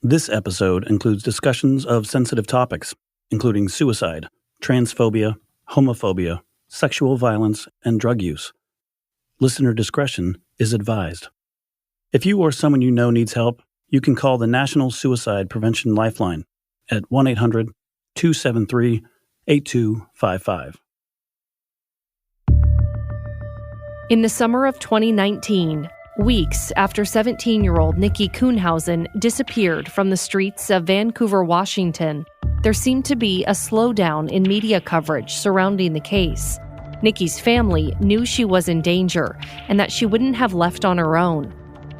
This episode includes discussions of sensitive topics, including suicide, transphobia, homophobia, sexual violence, and drug use. Listener discretion is advised. If you or someone you know needs help, you can call the National Suicide Prevention Lifeline at 1-800-273-8255. In the summer of 2019, weeks after 17-year-old Nikki Kuhnhausen disappeared from the streets of Vancouver, Washington, there seemed to be a slowdown in media coverage surrounding the case. Nikki's family knew she was in danger and that she wouldn't have left on her own.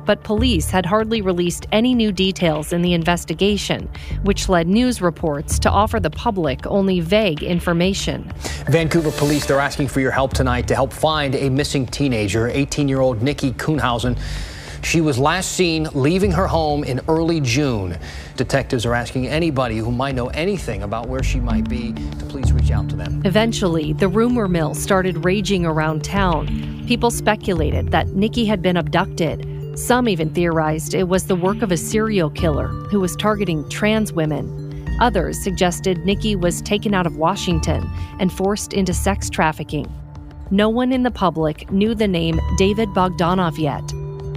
But police had hardly released any new details in the investigation, which led news reports to offer the public only vague information. Vancouver police, they're asking for your help tonight to help find a missing teenager, 18-year-old Nikki Kuhnhausen. She was last seen leaving her home in early June. Detectives are asking anybody who might know anything about where she might be to please reach out to them. Eventually, the rumor mill started raging around town. People speculated that Nikki had been abducted. Some even theorized it was the work of a serial killer who was targeting trans women. Others suggested Nikki was taken out of Washington and forced into sex trafficking. No one in the public knew the name David Bogdanov yet,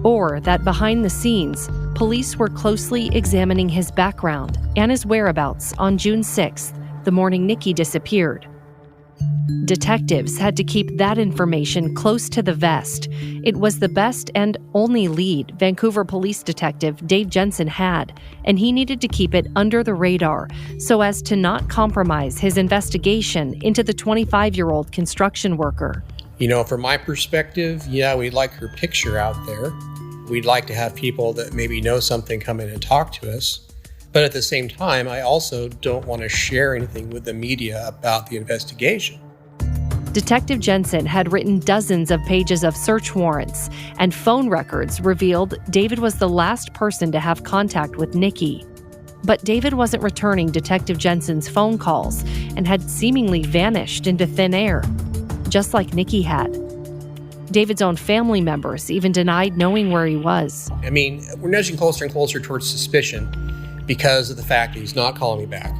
or that behind the scenes, police were closely examining his background and his whereabouts on June 6th, the morning Nikki disappeared. Detectives had to keep that information close to the vest. It was the best and only lead Vancouver police detective Dave Jensen had, and he needed to keep it under the radar so as to not compromise his investigation into the 25-year-old construction worker. You know, from my perspective, yeah, we'd like her picture out there. We'd like to have people that maybe know something come in and talk to us. But at the same time, I also don't want to share anything with the media about the investigation. Detective Jensen had written dozens of pages of search warrants, and phone records revealed David was the last person to have contact with Nikki. But David wasn't returning Detective Jensen's phone calls and had seemingly vanished into thin air, just like Nikki had. David's own family members even denied knowing where he was. I mean, we're nudging closer and closer towards suspicion because of the fact that he's not calling me back.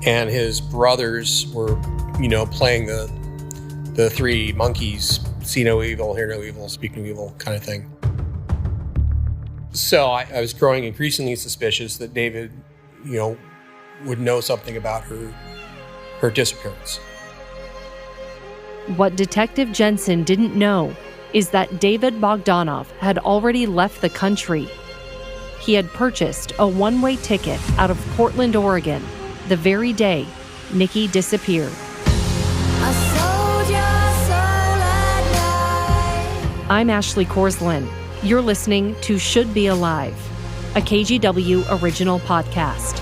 And his brothers were, playing the three monkeys, see no evil, hear no evil, speak no evil kind of thing. So I was growing increasingly suspicious that David, would know something about her disappearance. What Detective Jensen didn't know is that David Bogdanov had already left the country. He had purchased a one-way ticket out of Portland, Oregon, the very day Nikki disappeared. I'm Ashley Korslin. You're listening to Should Be Alive, a KGW original podcast.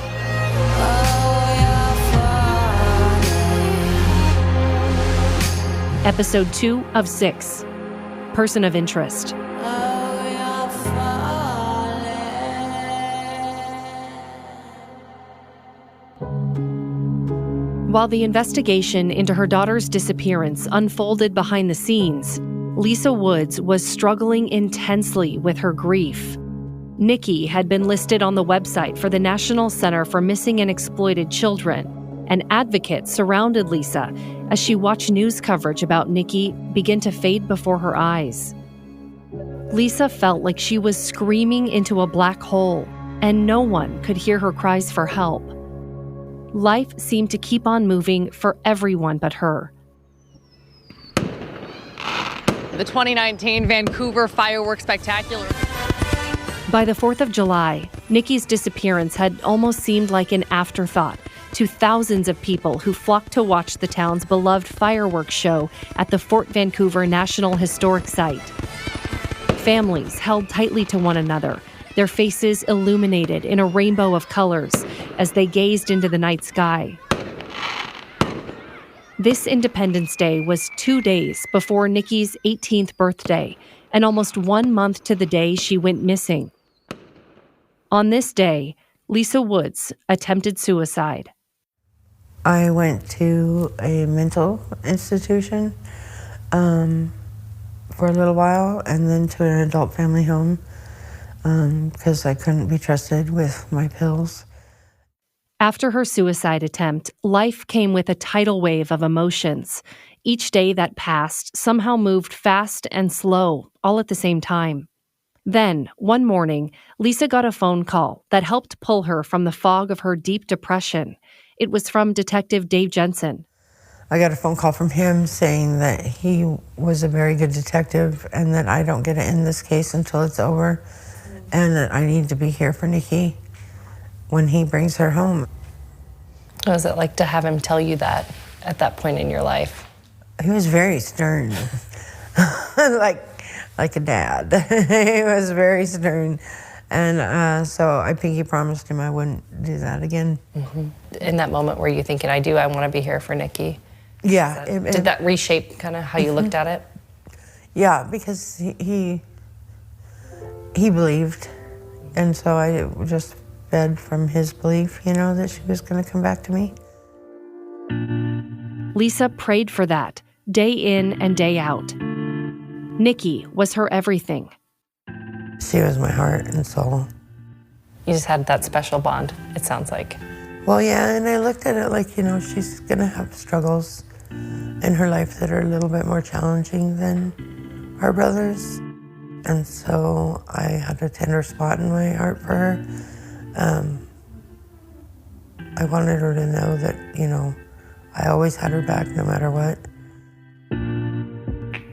Episode 2 of 6, Person of Interest. While the investigation into her daughter's disappearance unfolded behind the scenes, Lisa Woods was struggling intensely with her grief. Nikki had been listed on the website for the National Center for Missing and Exploited Children, and advocates surrounded Lisa as she watched news coverage about Nikki begin to fade before her eyes. Lisa felt like she was screaming into a black hole, and no one could hear her cries for help. Life seemed to keep on moving for everyone but her. The 2019 Vancouver Fireworks Spectacular. By the 4th of July, Nikki's disappearance had almost seemed like an afterthought to thousands of people who flocked to watch the town's beloved fireworks show at the Fort Vancouver National Historic Site. Families held tightly to one another, their faces illuminated in a rainbow of colors as they gazed into the night sky. This Independence Day was 2 days before Nikki's 18th birthday, and almost 1 month to the day she went missing. On this day, Lisa Woods attempted suicide. I went to a mental institution for a little while, and then to an adult family home. because I couldn't be trusted with my pills. After her suicide attempt, life came with a tidal wave of emotions. Each day that passed somehow moved fast and slow, all at the same time. Then, one morning, Lisa got a phone call that helped pull her from the fog of her deep depression. It was from Detective Dave Jensen. I got a phone call from him saying that he was a very good detective and that I don't get to end this case until it's over, and that I need to be here for Nikki when he brings her home. What was it like to have him tell you that at that point in your life? He was very stern, like a dad. He was very stern. And so I pinky promised him I wouldn't do that again. Mm-hmm. In that moment, were you thinking, I want to be here for Nikki? Yeah. Did that reshape kind of how you looked at it? Yeah, because he believed. And so I just fed from his belief, that she was going to come back to me. Lisa prayed for that, day in and day out. Nikki was her everything. She was my heart and soul. You just had that special bond, it sounds like. Well, yeah, and I looked at it like, she's going to have struggles in her life that are a little bit more challenging than our brothers. And so I had a tender spot in my heart for her. I wanted her to know that, I always had her back no matter what.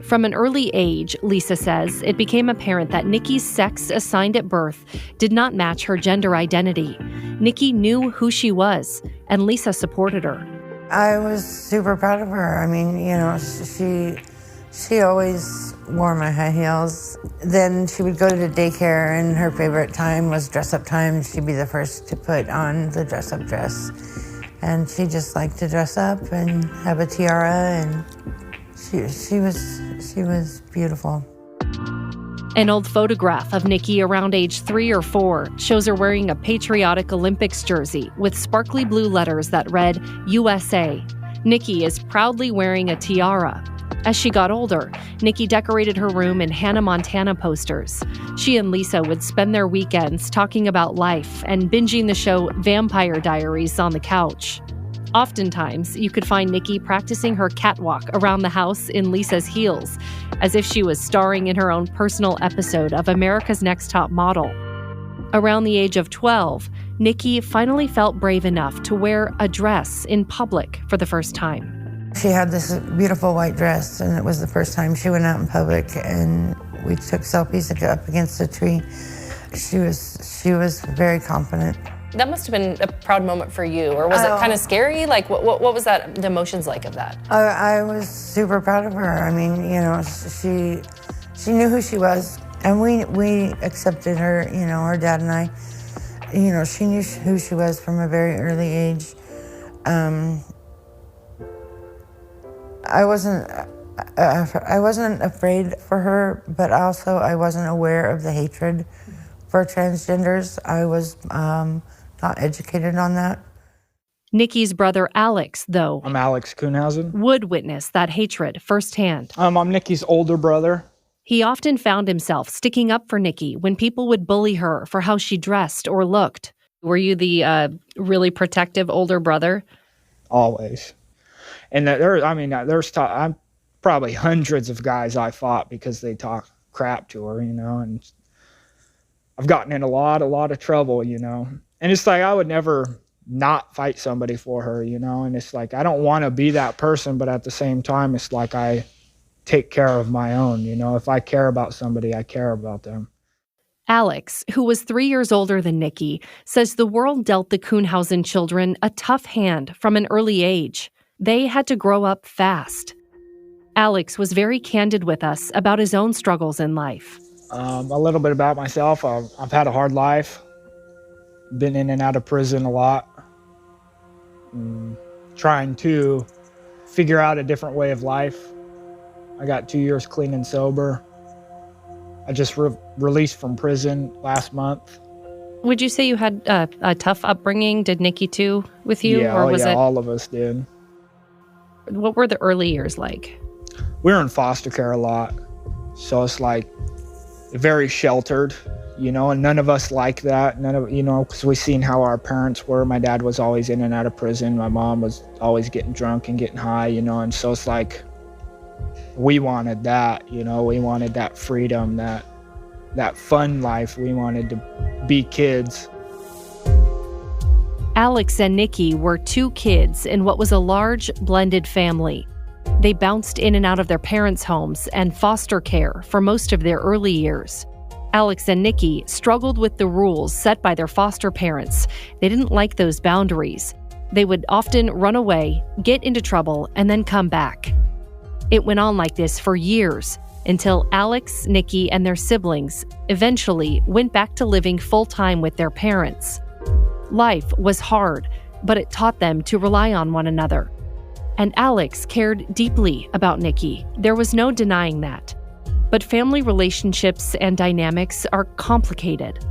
From an early age, Lisa says, it became apparent that Nikki's sex assigned at birth did not match her gender identity. Nikki knew who she was, and Lisa supported her. I was super proud of her. I mean, she always wore my high heels. Then she would go to daycare, and her favorite time was dress-up time. She'd be the first to put on the dress-up dress. And she just liked to dress up and have a tiara, and she was beautiful. An old photograph of Nikki around age 3 or 4 shows her wearing a patriotic Olympics jersey with sparkly blue letters that read USA. Nikki is proudly wearing a tiara. As she got older, Nikki decorated her room in Hannah Montana posters. She and Lisa would spend their weekends talking about life and binging the show Vampire Diaries on the couch. Oftentimes, you could find Nikki practicing her catwalk around the house in Lisa's heels, as if she was starring in her own personal episode of America's Next Top Model. Around the age of 12, Nikki finally felt brave enough to wear a dress in public for the first time. She had this beautiful white dress, and it was the first time she went out in public, and we took selfies up against a tree. She was very confident. That must have been a proud moment for you, or was it kind of scary? Like, what was that, the emotions like of that? I was super proud of her. I mean, she knew who she was, and we accepted her, her dad and I. She knew who she was from a very early age. I wasn't afraid for her, but also I wasn't aware of the hatred for transgenders. I was not educated on that. Nikki's brother Alex, though, I'm Alex Kuhnhausen. Would witness that hatred firsthand. I'm Nikki's older brother. He often found himself sticking up for Nikki when people would bully her for how she dressed or looked. Were you the really protective older brother? Always. And there's probably hundreds of guys I fought because they talk crap to her, and I've gotten in a lot of trouble, and it's like I would never not fight somebody for her, and it's like I don't want to be that person, but at the same time, it's like I take care of my own, if I care about somebody, I care about them. Alex, who was 3 years older than Nikki, says the world dealt the Kuhnhausen children a tough hand from an early age. They had to grow up fast. Alex was very candid with us about his own struggles in life. A little bit about myself. I've had a hard life. Been in and out of prison a lot. Trying to figure out a different way of life. I got 2 years clean and sober. I just released from prison last month. Would you say you had a tough upbringing? Did Nikki too with you? Yeah, or was it... all of us did. What were the early years like? We were in foster care a lot. So it's like very sheltered, and none of us like that. Because we've seen how our parents were. My dad was always in and out of prison. My mom was always getting drunk and getting high, and so it's like we wanted that, we wanted that freedom, that fun life. We wanted to be kids. Alex and Nikki were two kids in what was a large, blended family. They bounced in and out of their parents' homes and foster care for most of their early years. Alex and Nikki struggled with the rules set by their foster parents. They didn't like those boundaries. They would often run away, get into trouble, and then come back. It went on like this for years until Alex, Nikki, and their siblings eventually went back to living full-time with their parents. Life was hard, but it taught them to rely on one another. And Alex cared deeply about Nikki. There was no denying that. But family relationships and dynamics are complicated.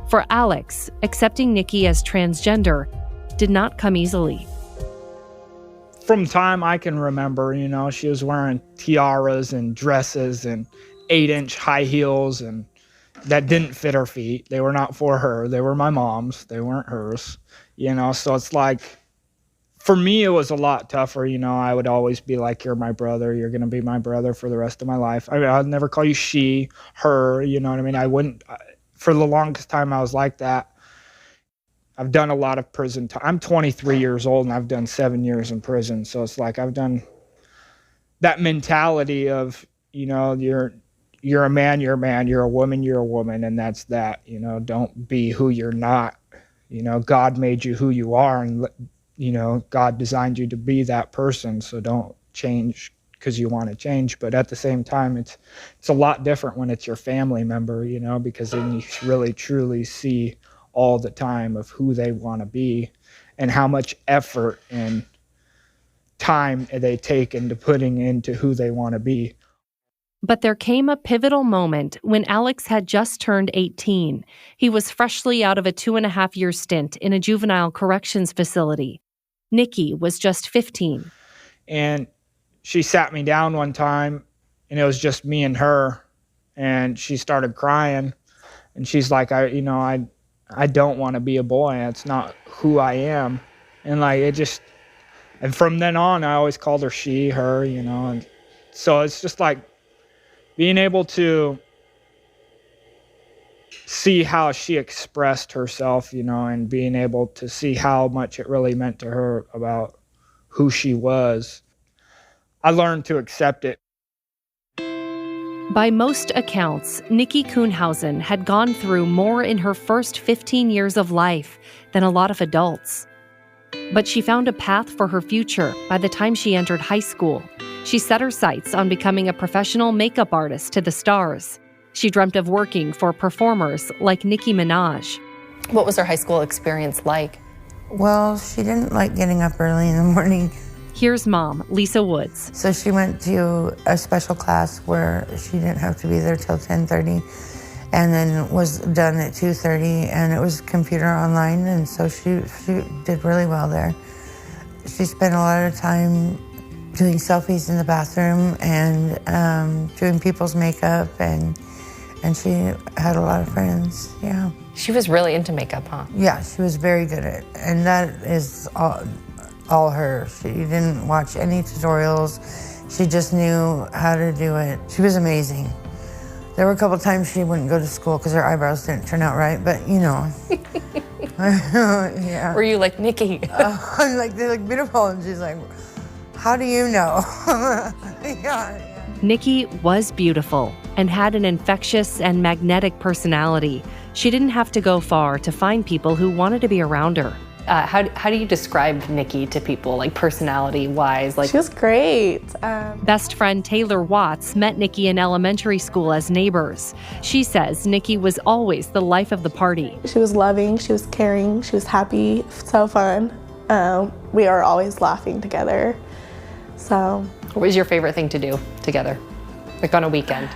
For Alex, accepting Nikki as transgender did not come easily. From time I can remember, she was wearing tiaras and dresses and 8-inch high heels, and that didn't fit her feet. They were not for her. They were my mom's. They weren't hers. So it's like, for me, it was a lot tougher. I would always be like, you're my brother. You're going to be my brother for the rest of my life. I'd never call you she, her, you know what I mean? I wouldn't, for the longest time I was like that. I've done a lot of prison time. I'm 23 years old and I've done 7 years in prison. So it's like, I've done that mentality of, you're a man, you're a man, you're a woman, and that's that. Don't be who you're not. God made you who you are, and God designed you to be that person, so don't change because you want to change. But at the same time, it's a lot different when it's your family member, because then you really truly see all the time of who they want to be and how much effort and time they take into putting into who they want to be. But there came a pivotal moment when Alex had just turned 18. He was freshly out of a 2.5-year stint in a juvenile corrections facility. Nikki was just 15. And she sat me down one time, and it was just me and her, and she started crying, and she's like, I don't want to be a boy. It's not who I am. And and from then on, I always called her she, her, and so it's just like being able to see how she expressed herself, and being able to see how much it really meant to her about who she was. I learned to accept it. By most accounts, Nikki Kuhnhausen had gone through more in her first 15 years of life than a lot of adults. But she found a path for her future by the time she entered high school. She set her sights on becoming a professional makeup artist to the stars. She dreamt of working for performers like Nicki Minaj. What was her high school experience like? Well, she didn't like getting up early in the morning. Here's Mom, Lisa Woods. So she went to a special class where she didn't have to be there till 10:30, and then was done at 2:30, and it was computer online, and so she did really well there. She spent a lot of time doing selfies in the bathroom and doing people's makeup, and she had a lot of friends, yeah. She was really into makeup, huh? Yeah, she was very good at it, and that is all her. She didn't watch any tutorials. She just knew how to do it. She was amazing. There were a couple times she wouldn't go to school because her eyebrows didn't turn out right, but yeah. Were you like, Nikki? They look beautiful, and she's like, how do you know? Yeah. Nikki was beautiful and had an infectious and magnetic personality. She didn't have to go far to find people who wanted to be around her. How do you describe Nikki to people, like personality-wise? She was great. Best friend Taylor Watts met Nikki in elementary school as neighbors. She says Nikki was always the life of the party. She was loving, she was caring, she was happy, so fun. We are always laughing together. So. What was your favorite thing to do together, like on a weekend?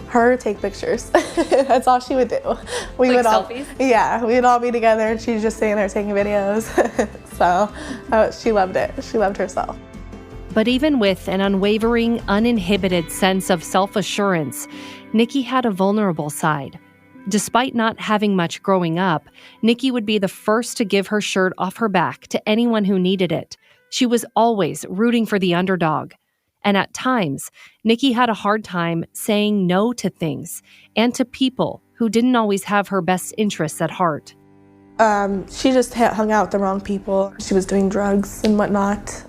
Her take pictures. That's all she would do. We would selfies? Yeah, we'd all be together and she's just sitting there taking videos. So she loved it. She loved herself. But even with an unwavering, uninhibited sense of self-assurance, Nikki had a vulnerable side. Despite not having much growing up, Nikki would be the first to give her shirt off her back to anyone who needed it. She was always rooting for the underdog. And at times, Nikki had a hard time saying no to things and to people who didn't always have her best interests at heart. She just hung out with the wrong people. She was doing drugs and whatnot.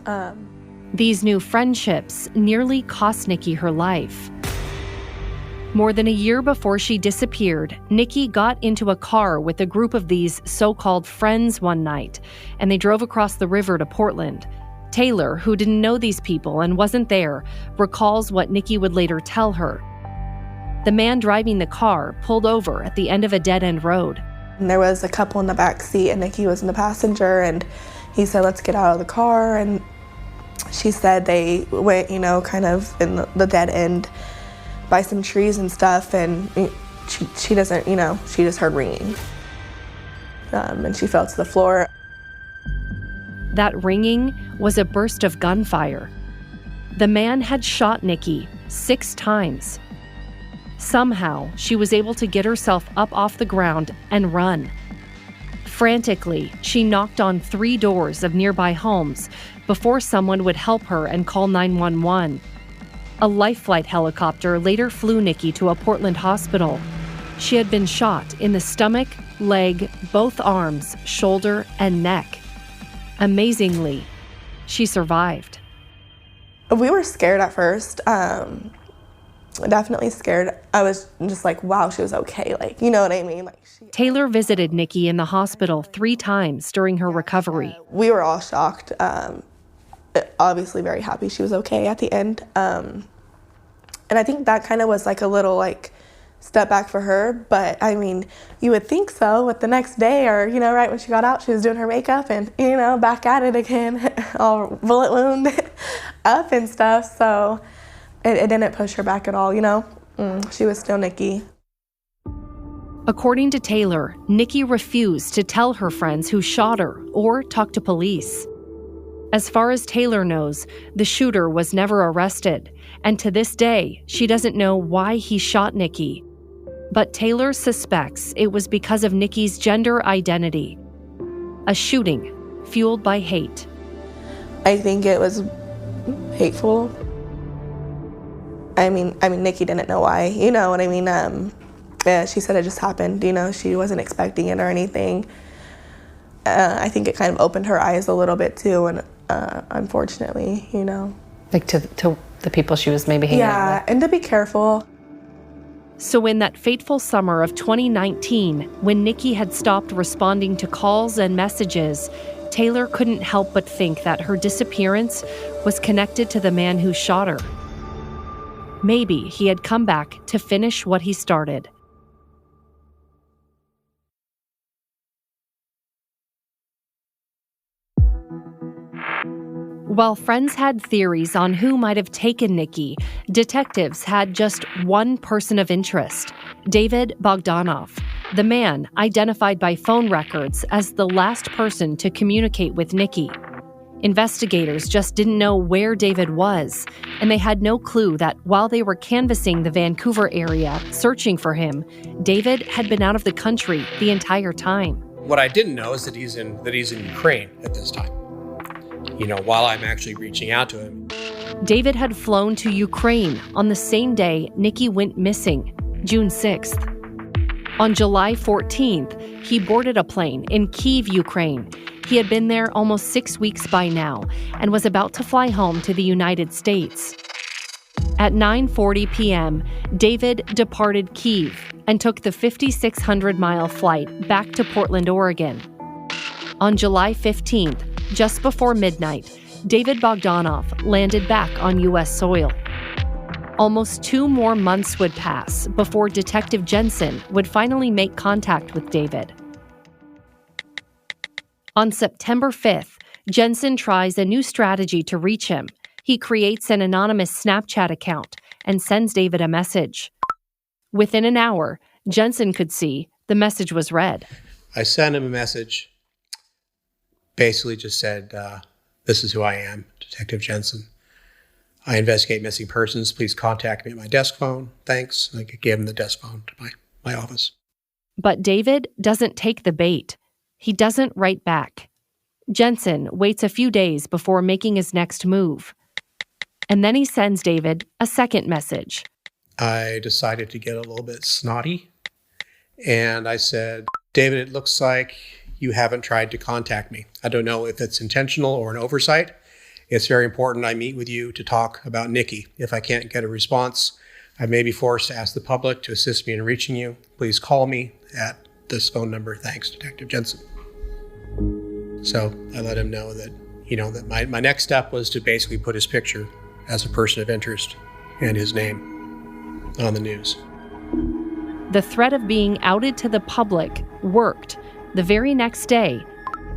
These new friendships nearly cost Nikki her life. More than a year before she disappeared, Nikki got into a car with a group of these so-called friends one night, and they drove across the river to Portland. Taylor, who didn't know these people and wasn't there, recalls what Nikki would later tell her. The man driving the car pulled over at the end of a dead-end road. And there was a couple in the back seat, and Nikki was in the passenger, and he said, "Let's get out of the car." And she said they went, kind of in the dead end by some trees and stuff, and she doesn't, she just heard ringing. And she fell to the floor. That ringing was a burst of gunfire. The man had shot Nikki 6 times. Somehow, she was able to get herself up off the ground and run. Frantically, she knocked on 3 doors of nearby homes before someone would help her and call 911. A life flight helicopter later flew Nikki to a Portland hospital. She had been shot in the stomach, leg, both arms, shoulder, and neck. Amazingly, she survived. We were scared at first. Definitely scared. I was just like, wow, she was okay. You know what I mean? Taylor visited Nikki in the hospital 3 times during her recovery. We were all shocked. Obviously very happy she was okay at the end. And I think that kind of was a little step back for her. But I mean, you would think so with the next day or, right when she got out, she was doing her makeup and, back at it again, all bullet wound up and stuff. So it didn't push her back at all, She was still Nikki. According to Taylor, Nikki refused to tell her friends who shot her or talk to police. As far as Taylor knows, the shooter was never arrested, and to this day, she doesn't know why he shot Nikki. But Taylor suspects it was because of Nikki's gender identity. A shooting fueled by hate. I think it was hateful. I mean, Nikki didn't know why, you know what I mean? Yeah, she said it just happened, she wasn't expecting it or anything. I think it kind of opened her eyes a little bit too, and unfortunately, To the people she was maybe hanging out with. Yeah, and to be careful. So in that fateful summer of 2019, when Nikki had stopped responding to calls and messages, Taylor couldn't help but think that her disappearance was connected to the man who shot her. Maybe he had come back to finish what he started. While friends had theories on who might have taken Nikki, detectives had just one person of interest, David Bogdanov, the man identified by phone records as the last person to communicate with Nikki. Investigators just didn't know where David was, and they had no clue that while they were canvassing the Vancouver area, searching for him, David had been out of the country the entire time. What I didn't know is that he's in Ukraine at this time. While I'm actually reaching out to him. David had flown to Ukraine on the same day Nikki went missing, June 6th. On July 14th, he boarded a plane in Kyiv, Ukraine. He had been there almost 6 weeks by now and was about to fly home to the United States. At 9:40 p.m., David departed Kyiv and took the 5,600-mile flight back to Portland, Oregon. On July 15th, just before midnight, David Bogdanov landed back on U.S. soil. Almost 2 more months would pass before Detective Jensen would finally make contact with David. On September 5th, Jensen tries a new strategy to reach him. He creates an anonymous Snapchat account and sends David a message. Within an hour, Jensen could see the message was read. I sent him a message. Basically just said, this is who I am, Detective Jensen. I investigate missing persons. Please contact me at my desk phone. Thanks. I gave him the desk phone to my office. But David doesn't take the bait. He doesn't write back. Jensen waits a few days before making his next move. And then he sends David a second message. I decided to get a little bit snotty. And I said, David, it looks like you haven't tried to contact me. I don't know if it's intentional or an oversight. It's very important I meet with you to talk about Nikki. If I can't get a response, I may be forced to ask the public to assist me in reaching you. Please call me at this phone number. Thanks, Detective Jensen. So I let him know that, that my next step was to basically put his picture as a person of interest and his name on the news. The threat of being outed to the public worked. The very next day,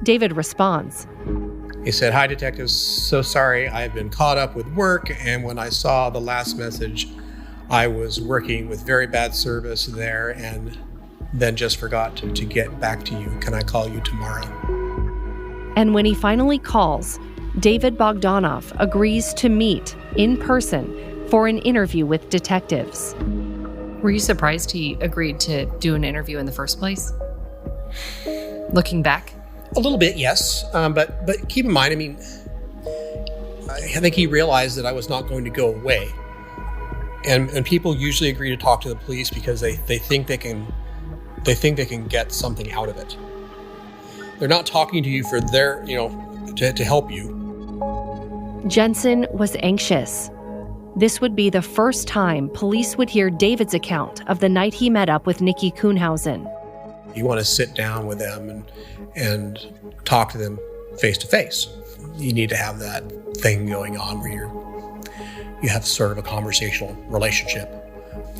David responds. He said, "Hi, detectives. So sorry, I've been caught up with work, and when I saw the last message, I was working with very bad service there and then just forgot to get back to you. Can I call you tomorrow?" And when he finally calls, David Bogdanov agrees to meet in person for an interview with detectives. Were you surprised he agreed to do an interview in the first place? Looking back? A little bit, yes. But keep in mind, I think he realized that I was not going to go away. And people usually agree to talk to the police because they think they can get something out of it. They're not talking to you for their, to help you. Jensen was anxious. This would be the first time police would hear David's account of the night he met up with Nikki Kuhnhausen. You want to sit down with them and talk to them face to face. You need to have that thing going on where you have sort of a conversational relationship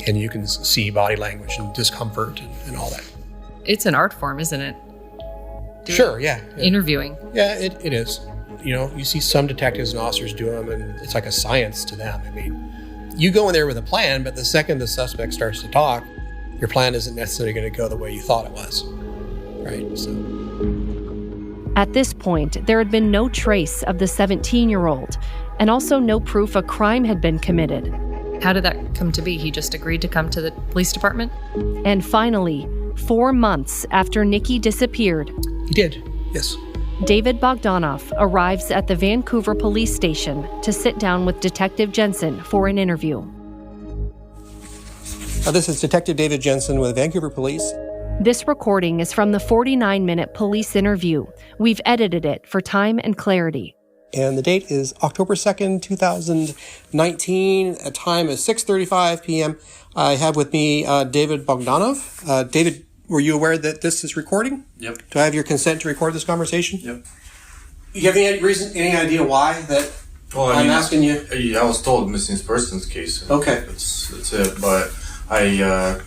and you can see body language and discomfort and all that. It's an art form, isn't it? Sure, yeah. Interviewing. Yeah, it is. You see some detectives and officers do them, and it's like a science to them. You go in there with a plan, but the second the suspect starts to talk, your plan isn't necessarily going to go the way you thought it was, right? So. At this point, there had been no trace of the 17-year-old, and also no proof a crime had been committed. How did that come to be? He just agreed to come to the police department? And finally, 4 months after Nikki disappeared, he did, yes. David Bogdanov arrives at the Vancouver police station to sit down with Detective Jensen for an interview. This is Detective David Jensen with Vancouver Police. This recording is from the 49-minute police interview. We've edited it for time and clarity. And the date is October 2nd, 2019. A time is 6:35 p.m. I have with me David Bogdanov. David, were you aware that this is recording? Yep. Do I have your consent to record this conversation? Yep. You have any idea why that I'm asking you? I was told missing persons case. Okay. That's it. But I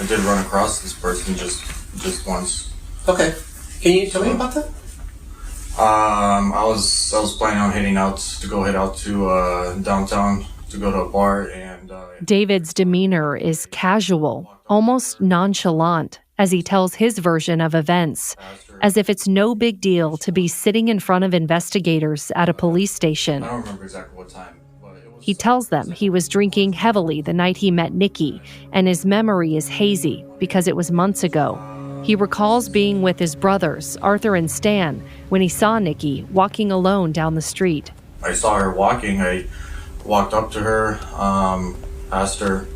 did run across this person just once. Okay. Can you tell me about that? I was planning on head out to downtown to go to a bar and. David's demeanor is casual, almost nonchalant, as he tells his version of events, as if it's no big deal to be sitting in front of investigators at a police station. I don't remember exactly what time. He tells them he was drinking heavily the night he met Nikki, and his memory is hazy because it was months ago. He recalls being with his brothers, Arthur and Stan, when he saw Nikki walking alone down the street. I saw her walking. I walked up to her, asked her,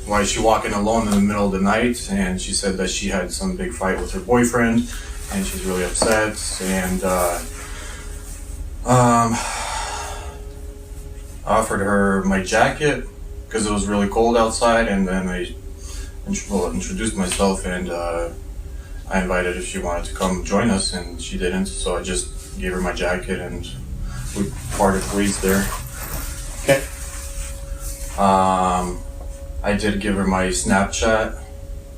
why is she walking alone in the middle of the night? And she said that she had some big fight with her boyfriend, and she's really upset. And offered her my jacket because it was really cold outside, and then I introduced myself, and I invited if she wanted to come join us, and she didn't, so I just gave her my jacket and we parted ways there. Okay. I did give her my Snapchat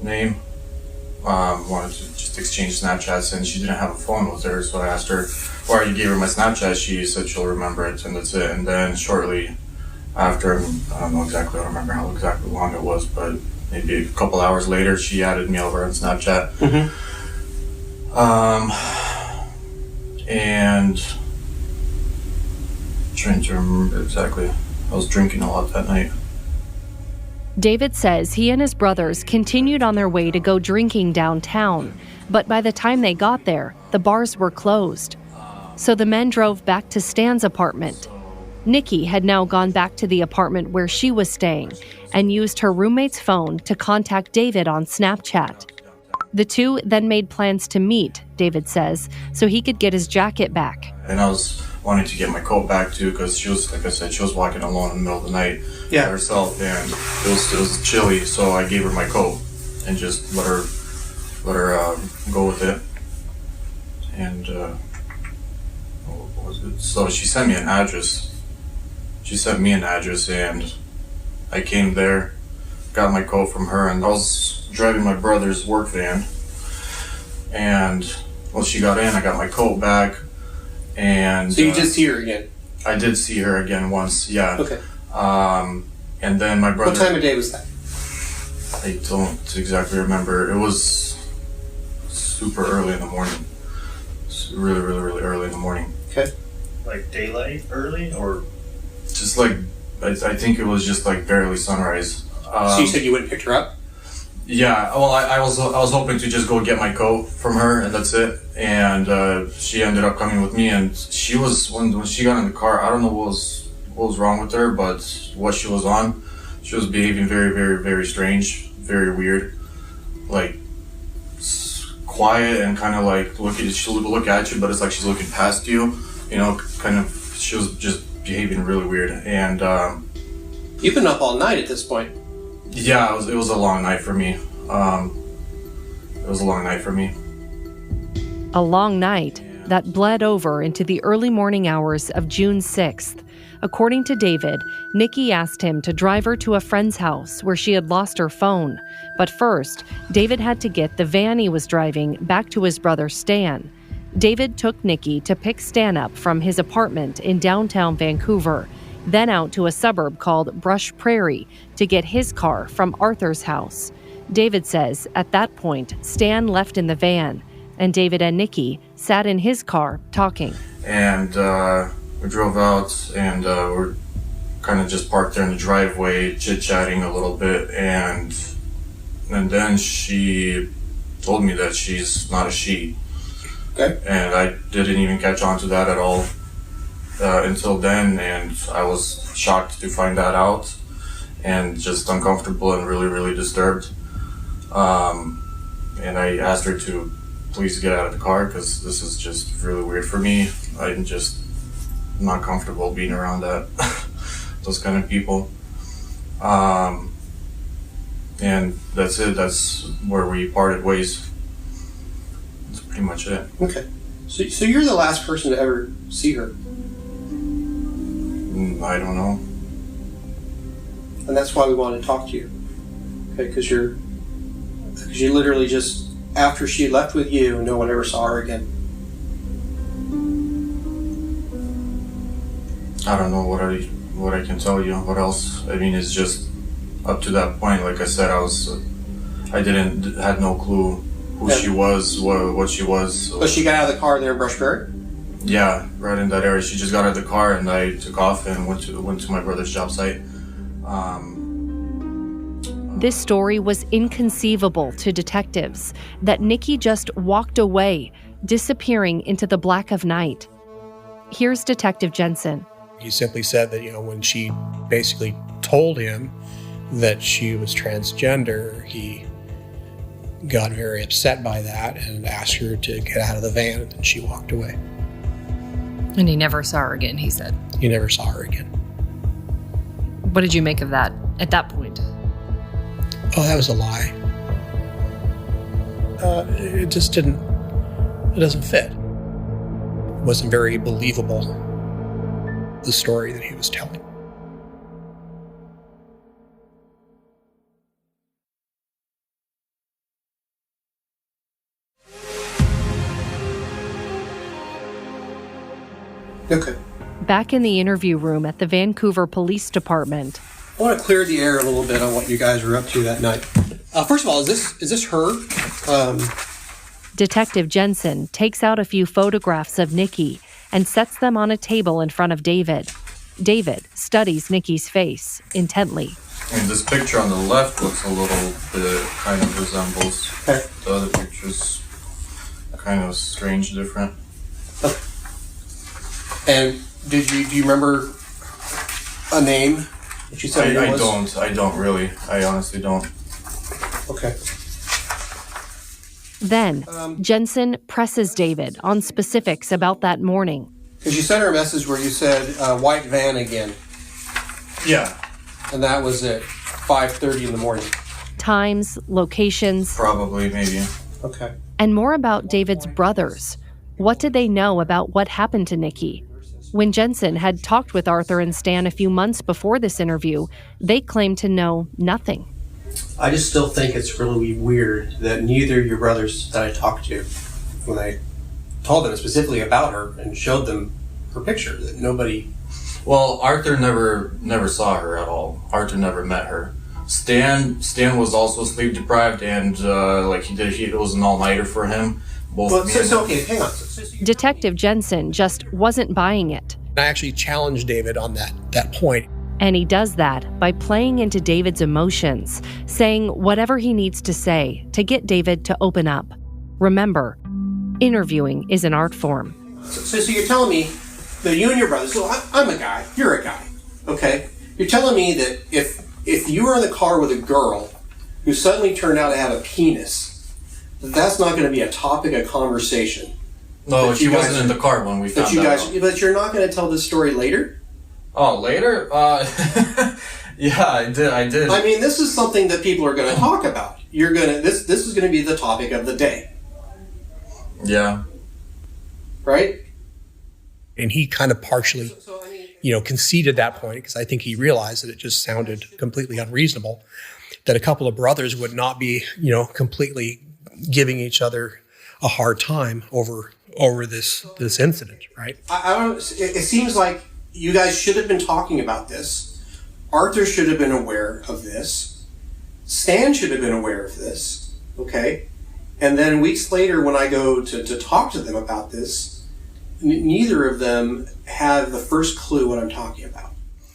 name. Wanted to just exchange Snapchats, and she didn't have a phone with her, so I asked her, or I gave her my Snapchat. She said she'll remember it, and that's it. And then shortly after, I don't know exactly, I don't remember how exactly long it was, but maybe a couple hours later, she added me over on Snapchat. Mm-hmm. And I'm trying to remember exactly. I was drinking a lot that night. David says he and his brothers continued on their way to go drinking downtown, but by the time they got there, the bars were closed. So the men drove back to Stan's apartment. Nikki had now gone back to the apartment where she was staying and used her roommate's phone to contact David on Snapchat. The two then made plans to meet, David says, so he could get his jacket back. And I was wanting to get my coat back too, because she was, like I said, she was walking alone in the middle of the night by herself, and it was chilly, so I gave her my coat and just let her go with it. And what was it? So she sent me an address. She sent me an address, and I came there, got my coat from her, and I was driving my brother's work van. And once she got in, I got my coat back. And so you did see her again? I did see her again once, yeah. Okay. And then my brother... What time of day was that? I don't exactly remember. It was super early in the morning. Really, really, really early in the morning. Okay. Like daylight early, or? Just like, I think it was just like barely sunrise. So you said you went and picked her up? Yeah, well, I was hoping to just go get my coat from her, and that's it. And she ended up coming with me, and she was, when she got in the car, I don't know what was wrong with her, but what she was on, she was behaving very, very, very strange, very weird, like quiet and kind of like she'll look at you, but it's like she's looking past you, you know, kind of. She was just behaving really weird, and you've been up all night at this point. Yeah, it was a long night for me. It was a long night for me. A long night that bled over into the early morning hours of June 6th. According to David, Nikki asked him to drive her to a friend's house where she had lost her phone. But first, David had to get the van he was driving back to his brother Stan. David took Nikki to pick Stan up from his apartment in downtown Vancouver, then out to a suburb called Brush Prairie to get his car from Arthur's house. David says at that point, Stan left in the van, and David and Nikki sat in his car talking. And we drove out, and we're kind of just parked there in the driveway, chit-chatting a little bit, and then she told me that she's not a she. Okay. And I didn't even catch on to that at all until then, and I was shocked to find that out, and just uncomfortable and really, really disturbed. And I asked her to please get out of the car, because this is just really weird for me. I'm just not comfortable being around that those kind of people. And that's it. That's where we parted ways. That's pretty much it. Okay. So you're the last person to ever see her? I don't know. And that's why we want to talk to you. Okay, because you literally just, after she left with you, no one ever saw her again. I don't know what I can tell you. What else? I mean, it's just up to that point. Like I said, I had no clue who she was, what she was. So she got out of the car there in Brush Prairie? Yeah, right in that area. She just got out of the car, and I took off and went to my brother's job site. This story was inconceivable to detectives, that Nikki just walked away, disappearing into the black of night. Here's Detective Jensen. He simply said that, when she basically told him that she was transgender, he got very upset by that and asked her to get out of the van, and she walked away. And he never saw her again, he said. He never saw her again. What did you make of that at that point? Oh, that was a lie. It just doesn't fit. It wasn't very believable, the story that he was telling. Okay. Back in the interview room at the Vancouver Police Department. I want to clear the air a little bit on what you guys were up to that night. First of all, is this her? Detective Jensen takes out a few photographs of Nikki and sets them on a table in front of David. David studies Nikki's face intently. I mean, this picture on the left looks a little bit, kind of resembles the other pictures. Kind of strange, different. Okay. And do you remember a name that you said it was? I don't really. I honestly don't. Okay. Then, Jensen presses David on specifics about that morning. Because you sent her a message where you said white van again. Yeah. And that was at 5:30 in the morning. Times, locations. Probably, maybe. Okay. And more about David's brothers. What did they know about what happened to Nikki? When Jensen had talked with Arthur and Stan a few months before this interview, they claimed to know nothing. I just still think it's really weird that neither of your brothers that I talked to, when I told them specifically about her and showed them her picture, that nobody... Well, Arthur never saw her at all. Arthur never met her. Stan was also sleep deprived, and it was an all-nighter for him. Okay, hang on. Detective Jensen just wasn't buying it. I actually challenged David on that point. And he does that by playing into David's emotions, saying whatever he needs to say to get David to open up. Remember, interviewing is an art form. So you're telling me that you and your brother, so I'm a guy, you're a guy, okay? You're telling me that if you were in the car with a girl who suddenly turned out to have a penis, that's not going to be a topic of conversation. No, she wasn't in the car when we found out. But you're not going to tell this story later? Oh, later? Yeah, I did. I mean, this is something that people are going to talk about. This is going to be the topic of the day. Yeah. Right? And he kind of partially, conceded that point, because I think he realized that it just sounded completely unreasonable that a couple of brothers would not be, completely giving each other a hard time over this incident, right? I don't. It seems like you guys should have been talking about this. Arthur should have been aware of this. Stan should have been aware of this. Okay, and then weeks later, when I go to talk to them about this, neither of them have the first clue what I'm talking about.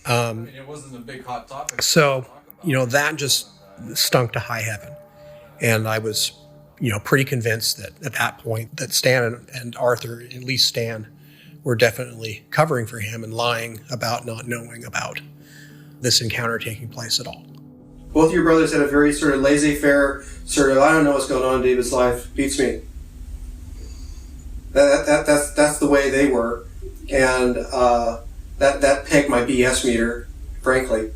It wasn't a big hot topic. So, that just stunk to high heaven. And I was, pretty convinced that at that point that Stan and Arthur, at least Stan, were definitely covering for him and lying about not knowing about this encounter taking place at all. Both of your brothers had a very sort of laissez-faire, sort of, I don't know what's going on in David's life, beats me. That's the way they were. And that pegged my BS meter, frankly,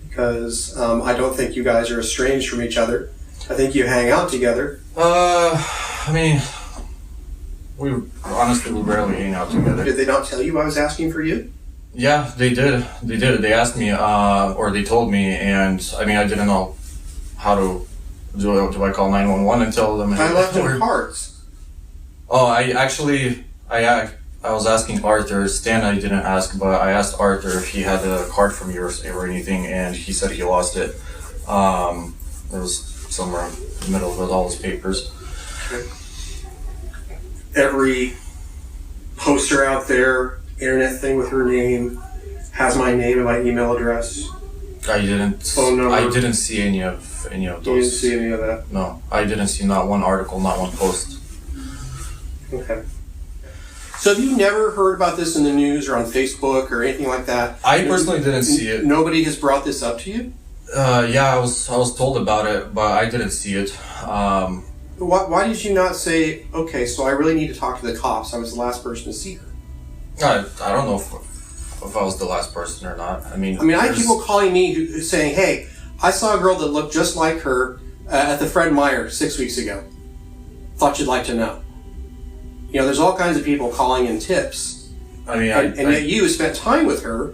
because I don't think you guys are estranged from each other. I think you hang out together. I mean, we rarely hang out together. Did they not tell you I was asking for you? Yeah, they did. They asked me, or they told me, and I mean, I didn't know how to do I call 911 and tell them? I left them cards. Oh, I was asking Arthur. Stan, I didn't ask, but I asked Arthur if he had a card from you or anything, and he said he lost it. It was somewhere in the middle with all his papers. Okay. Every poster out there, internet thing with her name, has my name and my email address. I didn't. Phone number. I didn't see any of those. You didn't see any of that? No, I didn't see not one article, not one post. Okay. So have you never heard about this in the news or on Facebook or anything like that? I personally didn't see it. Nobody has brought this up to you? Yeah, I was told about it, but I didn't see it. Why did you not say, okay, so I really need to talk to the cops? I was the last person to see her. I don't know if I was the last person or not. I mean, I have people calling me saying, hey, I saw a girl that looked just like her at the Fred Meyer 6 weeks ago. Thought you'd like to know. There's all kinds of people calling in tips. I mean, and yet you spent time with her,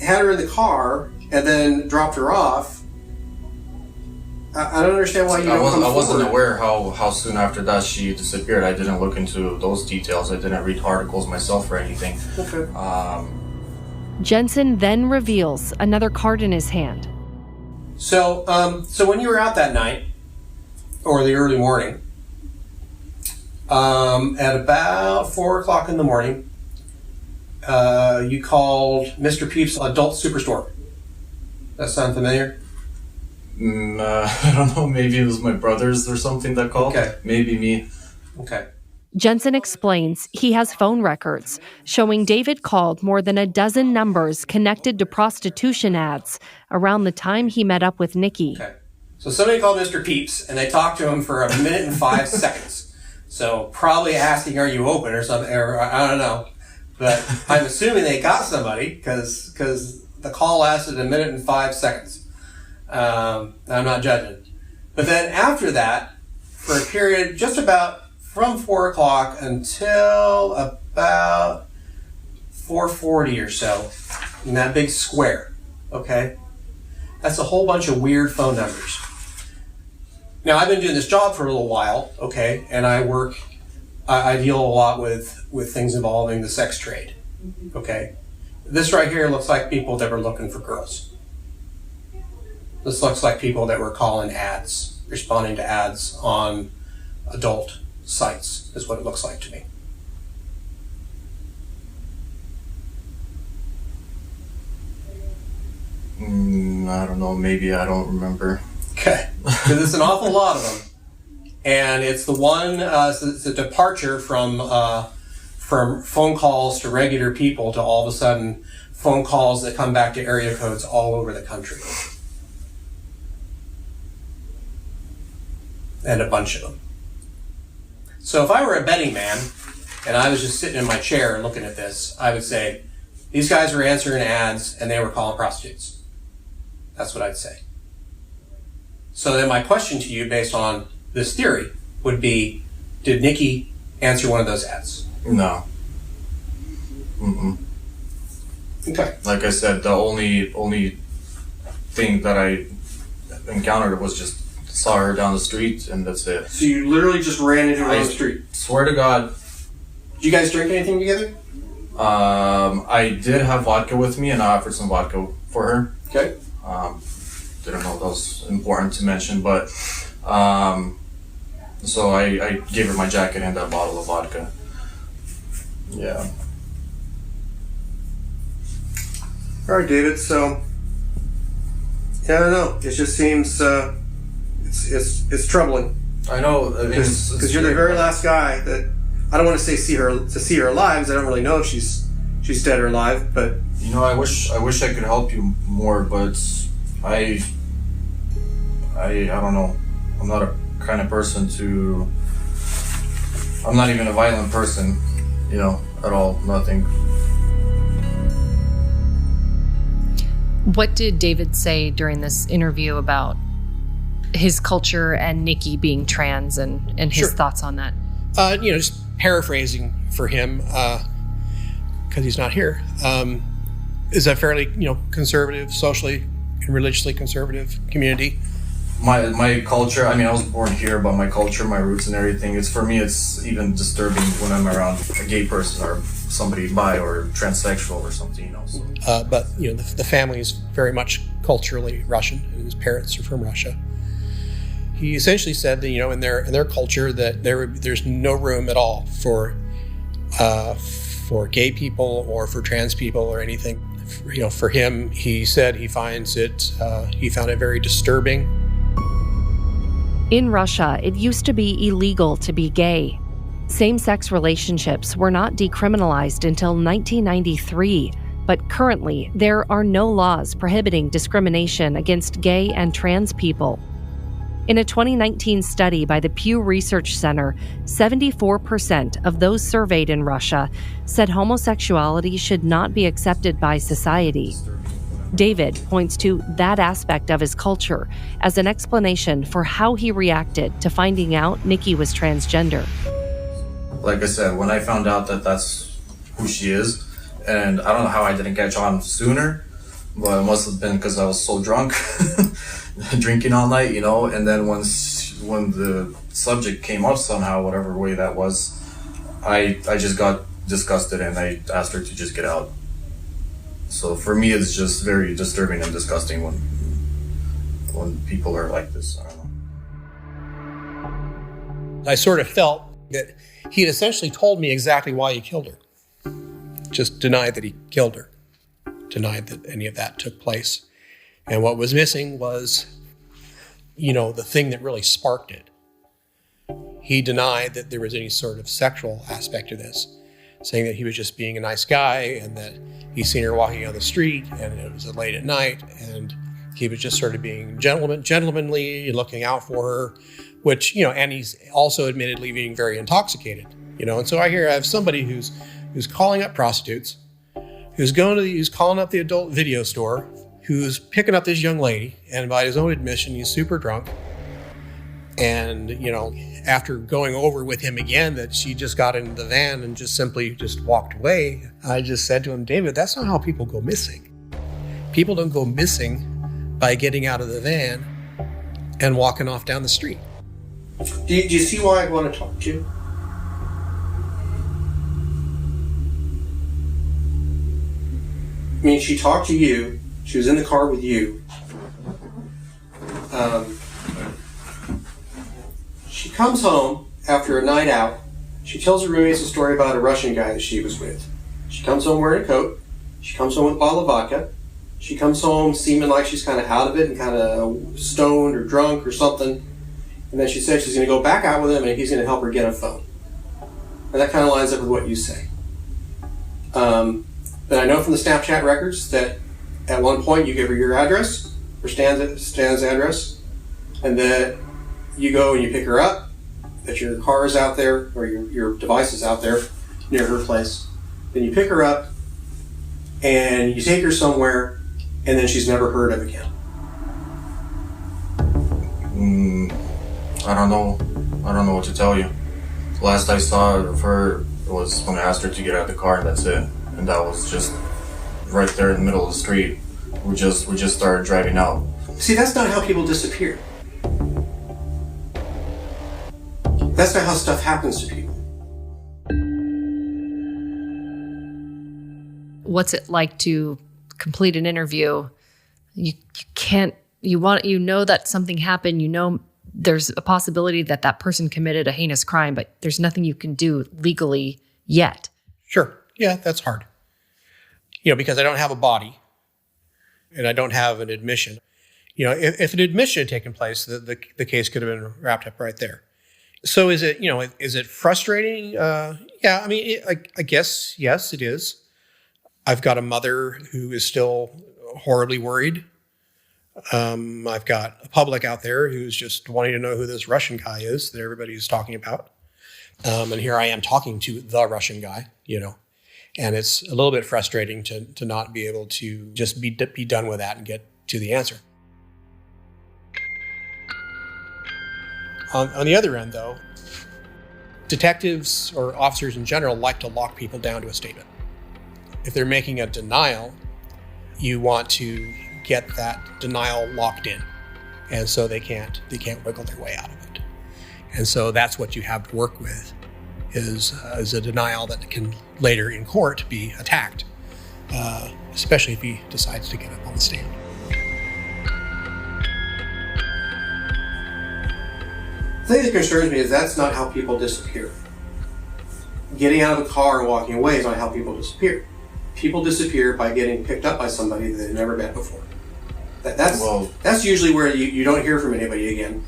had her in the car, and then dropped her off. I don't understand why you don't come forward. I wasn't aware how soon after that she disappeared. I didn't look into those details. I didn't read articles myself or anything. Okay. Jensen then reveals another card in his hand. So when you were out that night, or the early morning, at about 4 o'clock in the morning, you called Mr. Peep's Adult Superstore. That sound familiar? I don't know. Maybe it was my brothers or something that called. Okay. Maybe me. Okay. Jensen explains he has phone records showing David called more than a dozen numbers connected to prostitution ads around the time he met up with Nikki. Okay. So somebody called Mr. Peeps, and they talked to him for 1 minute and 5 seconds. So probably asking, are you open or something, or I don't know. But I'm assuming they got somebody because the call lasted 1 minute and 5 seconds. I'm not judging. But then after that, for a period just about from 4 o'clock until about 4:40 or so, in that big square, okay? That's a whole bunch of weird phone numbers. Now, I've been doing this job for a little while, okay, and I deal a lot with things involving the sex trade, okay? This right here looks like people that were looking for girls. This looks like people that were calling ads, responding to ads on adult sites, is what it looks like to me. I don't know, maybe I don't remember. Okay, because it's an awful lot of them. And it's the one, it's a departure from phone calls to regular people to all of a sudden phone calls that come back to area codes all over the country. And a bunch of them. So if I were a betting man and I was just sitting in my chair and looking at this, I would say, these guys were answering ads and they were calling prostitutes. That's what I'd say. So then my question to you based on this theory would be, did Nikki answer one of those ads? No. Mm-mm. Okay. Like I said, the only thing that I encountered was just saw her down the street and that's it. So you literally just ran into her on the street? Swear to God. Did you guys drink anything together? I did have vodka with me and I offered some vodka for her. Okay. Didn't know that was important to mention, but so I gave her my jacket and that bottle of vodka. Yeah. All right, David. So yeah, I don't know. It just seems it's troubling. I know because you're the very last guy that I don't want to say see her alive because I don't really know if she's dead or alive. But you know, I wish I could help you more, but I don't know. I'm not a kind of person to. I'm not even a violent person, you know, at all. Nothing. What did David say during this interview about his culture and Nikki being trans and his thoughts on that? Just paraphrasing for him, because he's not here, is a fairly, conservative, socially and religiously conservative community. My culture, I mean, I was born here, but my culture, my roots and everything, for me, it's even disturbing when I'm around a gay person or somebody bi or transsexual or something, you know. So. But the family is very much culturally Russian, and his parents are from Russia. He essentially said that, in their culture that there's no room at all for gay people or for trans people or anything. For him, he said he found it very disturbing. In Russia, it used to be illegal to be gay. Same-sex relationships were not decriminalized until 1993, but currently there are no laws prohibiting discrimination against gay and trans people. In a 2019 study by the Pew Research Center, 74% of those surveyed in Russia said homosexuality should not be accepted by society. David points to that aspect of his culture as an explanation for how he reacted to finding out Nikki was transgender. Like I said, when I found out that that's who she is, and I don't know how I didn't catch on sooner, but it must have been because I was so drunk, drinking all night, and then when the subject came up somehow, whatever way that was, I just got disgusted and I asked her to just get out. So for me, it's just very disturbing and disgusting when people are like this. I don't know. I sort of felt that he had essentially told me exactly why he killed her. Just denied that he killed her. Denied that any of that took place. And what was missing was, the thing that really sparked it. He denied that there was any sort of sexual aspect to this, saying that he was just being a nice guy and that he seen her walking down the street and it was late at night and he was just sort of being gentlemanly and looking out for her, which, and he's also admittedly being very intoxicated, And so I have somebody who's calling up prostitutes, who's calling up the adult video store, who's picking up this young lady, and by his own admission, he's super drunk. And, after going over with him again that she just got into the van and just simply walked away, I just said to him, David, that's not how people go missing. People don't go missing by getting out of the van and walking off down the street. Do you see why I want to talk to you? I mean, she talked to you. She was in the car with you. She comes home after a night out. She tells her roommates a story about a Russian guy that she was with. She comes home wearing a coat. She comes home with a bottle of vodka. She comes home seeming like she's kind of out of it and kind of stoned or drunk or something. And then she said she's going to go back out with him and he's going to help her get a phone. And that kind of lines up with what you say. But I know from the Snapchat records that at one point you give her your address, or Stan's address, and that you go and you pick her up, that your car is out there, or your device is out there near her place. Then you pick her up and you take her somewhere, and then she's never heard of again. I don't know what to tell you. The last I saw of her was when I asked her to get out of the car, and that's it. And that was just right there in the middle of the street. We just started driving out. See, that's not how people disappear. That's not how stuff happens to people. What's it like to complete an interview? You know that something happened, there's a possibility that that person committed a heinous crime, but there's nothing you can do legally yet. Sure. Yeah, that's hard. Because I don't have a body and I don't have an admission. If an admission had taken place, the case could have been wrapped up right there. So is it frustrating? Yeah, I mean, I guess, yes, it is. I've got a mother who is still horribly worried. I've got a public out there who's just wanting to know who this Russian guy is that everybody's talking about. And here I am talking to the Russian guy, And it's a little bit frustrating to not be able to just be done with that and get to the answer. On the other end, though, detectives or officers in general like to lock people down to a statement. If they're making a denial, you want to get that denial locked in, and so they can't wiggle their way out of it. And so that's what you have to work with. Is a denial that can later in court be attacked, especially if he decides to get up on the stand. The thing that concerns me is that's not how people disappear. Getting out of the car and walking away is not how people disappear. People disappear by getting picked up by somebody that they've never met before. That's usually where you don't hear from anybody again.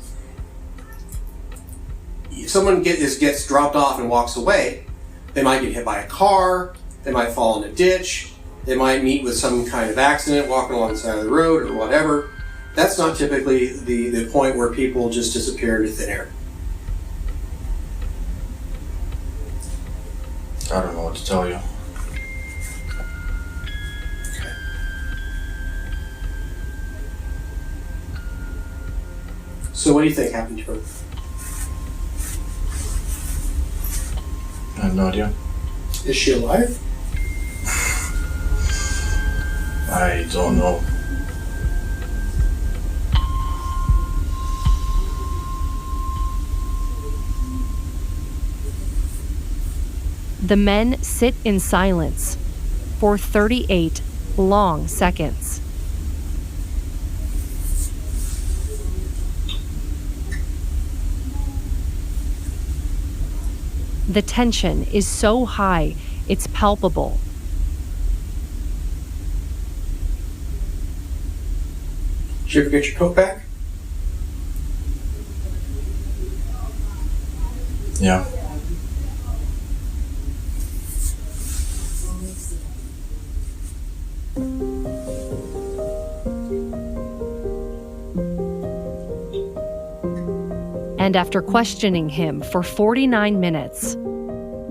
If someone gets dropped off and walks away, they might get hit by a car, they might fall in a ditch, they might meet with some kind of accident walking along the side of the road or whatever. That's not typically the point where people just disappear into thin air. I don't know what to tell you. Okay. So what do you think happened to her? I have no idea. Is she alive? I don't know. The men sit in silence for 38 long seconds. The tension is so high, it's palpable. Did you ever get your coat back? Yeah. And after questioning him for 49 minutes,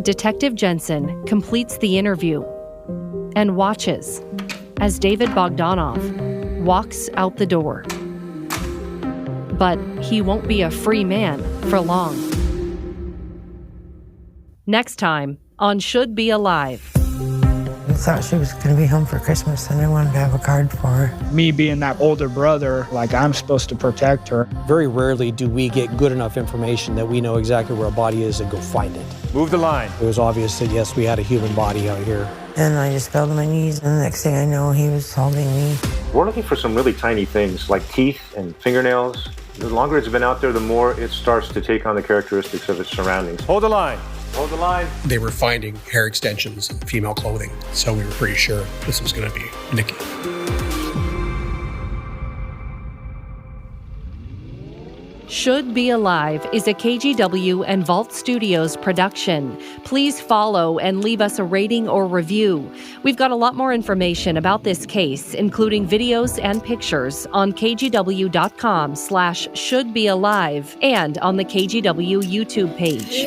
Detective Jensen completes the interview and watches as David Bogdanov walks out the door. But he won't be a free man for long. Next time on Should Be Alive. I thought she was going to be home for Christmas, and I wanted to have a card for her. Me being that older brother, like I'm supposed to protect her. Very rarely do we get good enough information that we know exactly where a body is and go find it. Move the line. It was obvious that, yes, we had a human body out here. And I just fell to my knees, and the next thing I know, he was holding me. We're looking for some really tiny things like teeth and fingernails. The longer it's been out there, the more it starts to take on the characteristics of its surroundings. Hold the line. Hold the line. They were finding hair extensions and female clothing, so we were pretty sure this was going to be Nikki. Should Be Alive is a KGW and Vault Studios production. Please follow and leave us a rating or review. We've got a lot more information about this case, including videos and pictures, on kgw.com/shouldbealive and on the KGW YouTube page.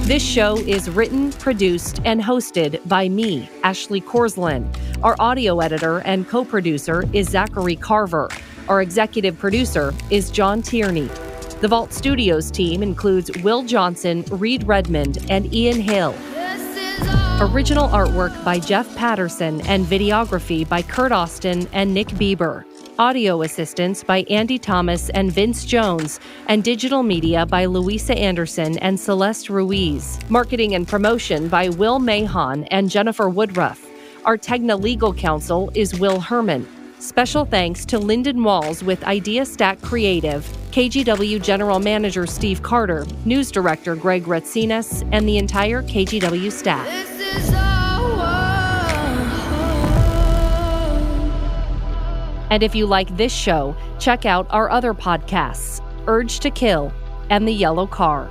This show is written, produced, and hosted by me, Ashley Korslund. Our audio editor and co-producer is Zachary Carver. Our executive producer is John Tierney. The Vault Studios team includes Will Johnson, Reed Redmond, and Ian Hill. Original artwork by Jeff Patterson and videography by Kurt Austin and Nick Bieber. Audio assistance by Andy Thomas and Vince Jones, and digital media by Louisa Anderson and Celeste Ruiz. Marketing and promotion by Will Mahon and Jennifer Woodruff. Our Tegna legal counsel is Will Herman. Special thanks to Lyndon Walls with Idea Stack Creative, KGW General Manager Steve Carter, News Director Greg Ratsinas, and the entire KGW staff. And if you like this show, check out our other podcasts, Urge to Kill and The Yellow Car.